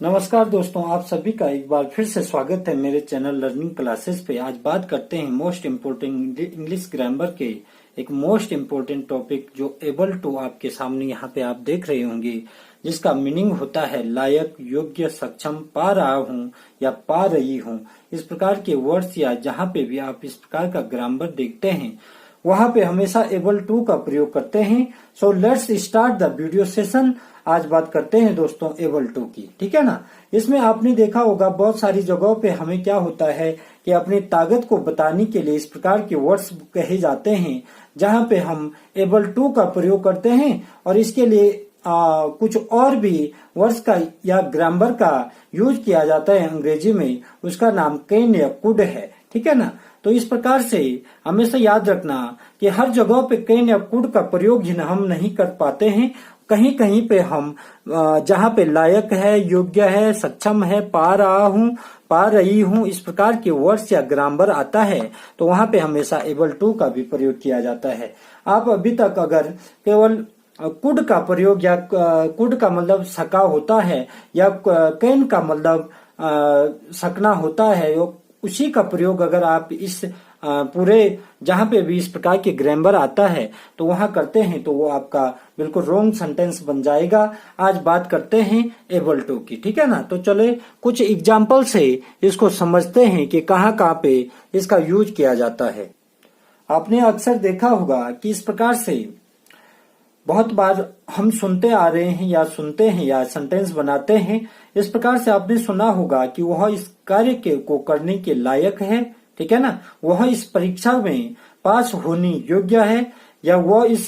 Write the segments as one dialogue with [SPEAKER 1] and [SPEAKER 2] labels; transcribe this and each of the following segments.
[SPEAKER 1] नमस्कार दोस्तों, आप सभी का एक बार फिर से स्वागत है मेरे चैनल लर्निंग क्लासेस पे। आज बात करते हैं मोस्ट इम्पोर्टेंट इंग्लिश ग्रामर के एक मोस्ट इम्पोर्टेंट टॉपिक जो एबल टू आपके सामने यहाँ पे आप देख रहे होंगे, जिसका मीनिंग होता है लायक, योग्य, सक्षम, पा रहा हूँ या पा रही हूँ। इस प्रकार के वर्ड्स या जहाँ पे भी आप इस प्रकार का ग्रामर देखते हैं वहां पे हमेशा एबल टू का प्रयोग करते हैं। So let's start the video session. आज बात करते हैं दोस्तों एबल टू की, ठीक है ना। इसमें आपने देखा होगा बहुत सारी जगहों पे हमें क्या होता है कि अपनी ताकत को बताने के लिए इस प्रकार के वर्ड्स कहे जाते हैं जहां पे हम एबल टू का प्रयोग करते हैं और इसके लिए कुछ और भी वर्ड्स का या ग्रामर का यूज किया जाता है अंग्रेजी में। उसका नाम कैन या कुड है, ठीक है ना। तो इस प्रकार से हमेशा याद रखना कि हर जगह पे कैन या कुड का प्रयोग हम नहीं कर पाते हैं। कहीं कहीं पे हम जहाँ पे लायक है, योग्य है, सक्षम है, पा रहा हूँ, पा रही हूँ, इस प्रकार के वर्ड्स या ग्रामर आता है तो वहां पे हमेशा एबल टू का भी प्रयोग किया जाता है। आप अभी तक अगर केवल कुड का प्रयोग या कुड का मतलब सका होता है या कैन का मतलब सकना होता है, उसी का प्रयोग अगर आप इस पूरे जहां पे भी इस प्रकार के ग्रामर आता है तो वहां करते हैं तो वो आपका बिल्कुल रॉन्ग सेंटेंस बन जाएगा। आज बात करते हैं एबल टू की, ठीक है ना। तो चले कुछ एग्जाम्पल से इसको समझते हैं कि कहाँ कहाँ पे इसका यूज किया जाता है। आपने अक्सर देखा होगा कि इस प्रकार से बहुत बार हम सुनते आ रहे हैं या सुनते हैं या सेंटेंस बनाते हैं। इस प्रकार से आपने सुना होगा कि वह इस कार्य को करने के लायक है, ठीक है ना, वह इस परीक्षा में पास होने योग्य है या वह इस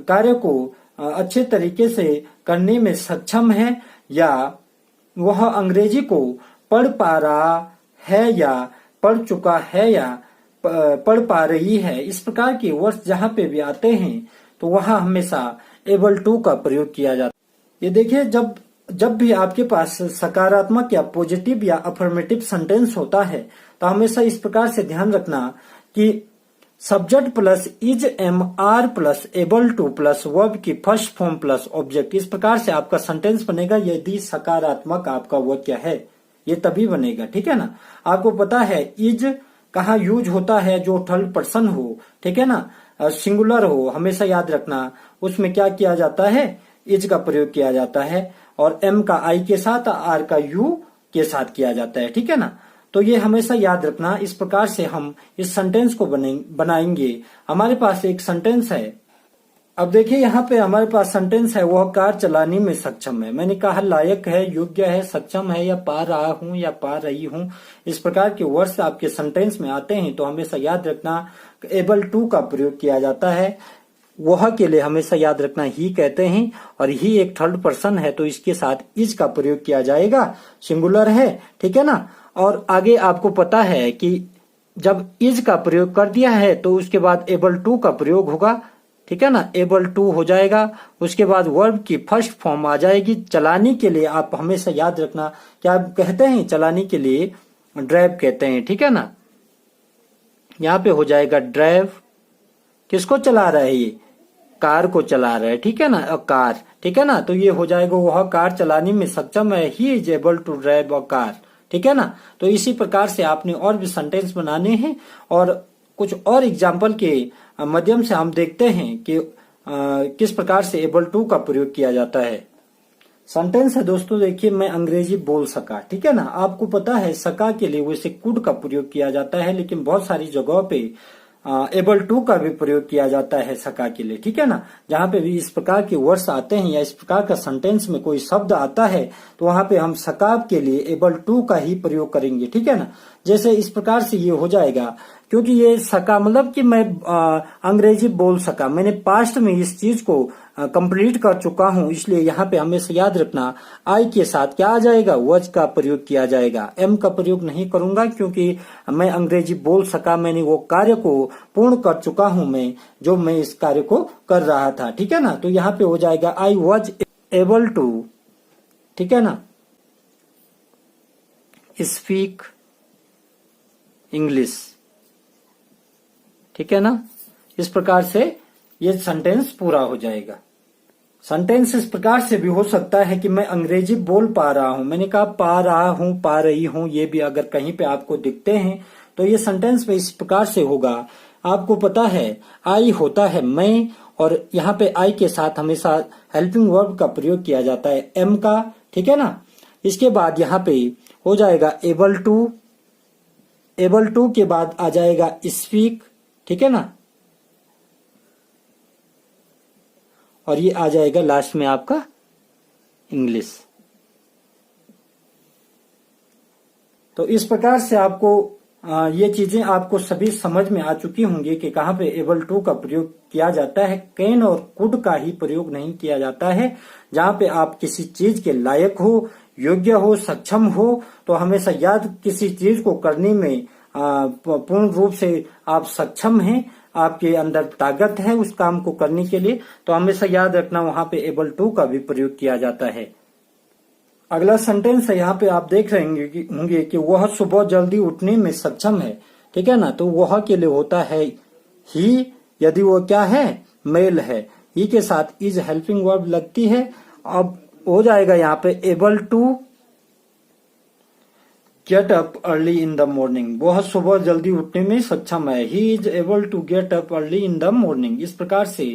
[SPEAKER 1] कार्य को अच्छे तरीके से करने में सक्षम है या वह अंग्रेजी को पढ़ पा रहा है या पढ़ चुका है या पढ़ पा रही है। इस प्रकार के वर्ड्स जहाँ पे भी आते हैं तो वहां हमेशा एबल टू का प्रयोग किया जाता है। ये देखिए, जब भी आपके पास सकारात्मक या पॉजिटिव या अफर्मेटिव सेंटेंस होता है तो हमेशा इस प्रकार से ध्यान रखना कि subject plus is am are plus able to plus verb की फर्स्ट फॉर्म प्लस ऑब्जेक्ट, इस प्रकार से आपका सेंटेंस बनेगा। यदि सकारात्मक आपका वाक्य है ये तभी बनेगा, ठीक है ना। आपको पता है इज कहाँ यूज होता है, जो थर्ड पर्सन हो, ठीक है ना, सिंगुलर हो, हमेशा याद रखना उसमें क्या किया जाता है, इज का प्रयोग किया जाता है और एम का आई के साथ, आर का यू के साथ किया जाता है, ठीक है ना। तो ये हमेशा याद रखना। इस प्रकार से हम इस सेंटेंस को बनाएंगे। हमारे पास एक सेंटेंस है। अब देखिए यहाँ पे हमारे पास सेंटेंस है, वह कार चलाने में सक्षम है। मैंने कहा लायक है, योग्य है, सक्षम है या पा रहा हूँ या पा रही हूँ। इस प्रकार के वर्ड्स आपके सेंटेंस में आते हैं तो हमेशा याद रखना एबल टू का प्रयोग किया जाता है। वह के लिए हमेशा याद रखना ही कहते हैं और ही एक थर्ड पर्सन है तो इसके साथ इज का प्रयोग किया जाएगा, सिंगुलर है, ठीक है ना। और आगे आपको पता है कि जब इज का प्रयोग कर दिया है तो उसके बाद एबल टू का प्रयोग होगा, ठीक है ना, एबल टू हो जाएगा। उसके बाद वर्ब की फर्स्ट फॉर्म आ जाएगी। चलाने के लिए आप हमेशा याद रखना क्या कहते हैं, चलाने के लिए ड्राइव कहते हैं, ठीक है ना। यहाँ पे हो जाएगा ड्राइव, किसको चला रहा है, ये कार को चला रहा है, ठीक है ना, कार, ठीक है ना। तो ये हो जाएगा वह कार चलाने में सक्षम है, he is able to drive a car, ठीक है ना। तो इसी प्रकार से आपने और भी सेंटेंस बनाने हैं और कुछ और एग्जाम्पल के माध्यम से हम देखते हैं कि किस प्रकार से एबल टू का प्रयोग किया जाता है। सेंटेंस है दोस्तों, देखिए, मैं अंग्रेजी बोल सका, ठीक है ना। आपको पता है सका के लिए वैसे कुड का प्रयोग किया जाता है, लेकिन बहुत सारी जगहों पे एबल टू का भी प्रयोग किया जाता है सका के लिए, ठीक है ना। जहां पे भी इस प्रकार के वर्ड्स आते हैं या इस प्रकार का सेंटेंस में कोई शब्द आता है तो वहां पे हम सका के लिए एबल टू का ही प्रयोग करेंगे, ठीक है ना। जैसे इस प्रकार से ये हो जाएगा, क्योंकि ये सका मतलब कि मैं अंग्रेजी बोल सका, मैंने पास्ट में इस चीज को कंप्लीट कर चुका हूं, इसलिए यहाँ पे हमेशा याद रखना आई के साथ क्या आ जाएगा, वज का प्रयोग किया जाएगा। एम का प्रयोग नहीं करूंगा क्योंकि मैं अंग्रेजी बोल सका, मैंने वो कार्य को पूर्ण कर चुका हूं, मैं इस कार्य को कर रहा था, ठीक है ना। तो यहाँ पे हो जाएगा आई वॉज एबल टू, ठीक है ना, स्पीक इंग्लिश, ठीक है ना। इस प्रकार से ये सेंटेंस पूरा हो जाएगा। सेंटेंस इस प्रकार से भी हो सकता है कि मैं अंग्रेजी बोल पा रहा हूं। मैंने कहा पा रहा हूं, पा रही हूं, ये भी अगर कहीं पे आपको दिखते हैं तो ये सेंटेंस में इस प्रकार से होगा। आपको पता है आई होता है मैं, और यहाँ पे आई के साथ हमेशा हेल्पिंग वर्ब का प्रयोग किया जाता है, एम का, ठीक है ना। इसके बाद यहाँ पे हो जाएगा एबल टू, एबल टू के बाद आ जाएगा स्पीक, ठीक है ना, और ये आ जाएगा लास्ट में आपका इंग्लिश। तो इस प्रकार से आपको ये चीजें आपको सभी समझ में आ चुकी होंगी कि कहाँ पे एबल टू का प्रयोग किया जाता है। कैन और कुड का ही प्रयोग नहीं किया जाता है। जहाँ पे आप किसी चीज के लायक हो, योग्य हो, सक्षम हो, तो हमेशा याद किसी चीज को करने में पूर्ण रूप से आप सक्षम हैं, आपके अंदर ताकत है उस काम को करने के लिए, तो हमेशा याद रखना वहां पे एबल टू का भी प्रयोग किया जाता है। अगला सेंटेंस है, यहाँ पे आप देख रहे होंगे कि वह सुबह जल्दी उठने में सक्षम है, ठीक है ना। तो वह के लिए होता है ही, यदि वो क्या है, मेल है, ही के साथ इज हेल्पिंग वर्ब लगती है। अब हो जाएगा यहाँ पे able to get up early in the morning, वह सुबह जल्दी उठने में सक्षम है, he is able to get up early in the morning. इस प्रकार से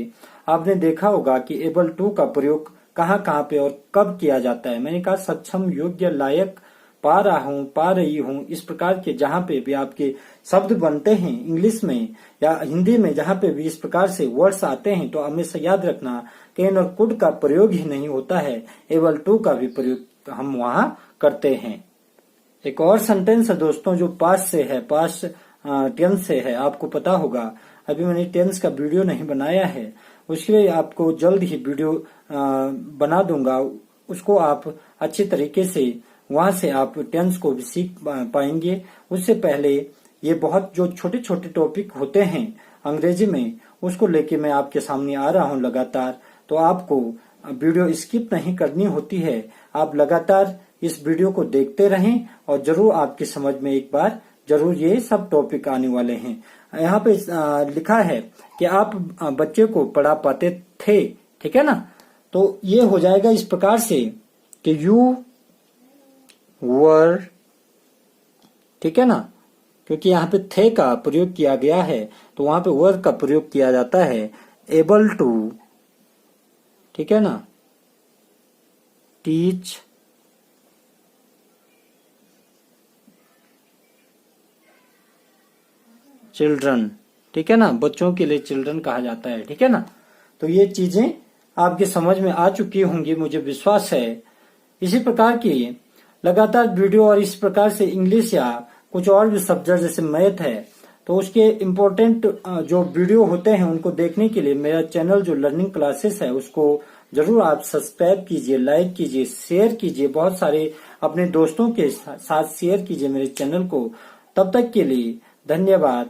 [SPEAKER 1] आपने देखा होगा कि एबल टू का प्रयोग कहाँ कहाँ पे और कब किया जाता है। मैंने कहा सक्षम, योग्य, लायक, पा रहा हूँ, पा रही हूँ, इस प्रकार के जहाँ पे भी आपके शब्द बनते हैं इंग्लिश में या हिंदी में, जहाँ पे भी इस प्रकार से वर्ड्स आते हैं तो हमेशा याद रखना कैन और कुड का प्रयोग ही नहीं होता है, एबल टू का भी प्रयोग हम वहाँ करते हैं। एक और सेंटेंस है दोस्तों जो पास्ट से है, पास्ट टेंस से है। आपको पता होगा अभी मैंने टेंस का वीडियो नहीं बनाया है, उसके लिए आपको जल्द ही वीडियो बना दूंगा, उसको आप अच्छी तरीके से वहां से आप टेंस को भी सीख पाएंगे। उससे पहले ये बहुत जो छोटे छोटे टॉपिक होते हैं अंग्रेजी में, उसको लेके मैं आपके सामने आ रहा हूँ लगातार। तो आपको वीडियो स्किप नहीं करनी होती है, आप लगातार इस वीडियो को देखते रहें और जरूर आपकी समझ में एक बार जरूर ये सब टॉपिक आने वाले हैं। यहाँ पे लिखा है कि आप बच्चे को पढ़ा पाते थे, ठीक है ना। तो ये हो जाएगा इस प्रकार से कि यू वर, ठीक है ना, क्योंकि यहाँ पे थे का प्रयोग किया गया है तो वहां पे वर का प्रयोग किया जाता है, एबल टू, ठीक है ना, टीच चिल्ड्रन, ठीक है ना, बच्चों के लिए चिल्ड्रन कहा जाता है, ठीक है ना। तो ये चीजें आपके समझ में आ चुकी होंगी, मुझे विश्वास है। इसी प्रकार की लगातार वीडियो और इस प्रकार से इंग्लिश या कुछ और भी सब्जेक्ट जैसे मैथ है तो उसके इम्पोर्टेंट जो वीडियो होते हैं उनको देखने के लिए मेरा चैनल जो लर्निंग क्लासेस है उसको जरूर आप सब्सक्राइब कीजिए, लाइक कीजिए, शेयर कीजिए, बहुत सारे अपने दोस्तों के साथ शेयर कीजिए मेरे चैनल को। तब तक के लिए धन्यवाद।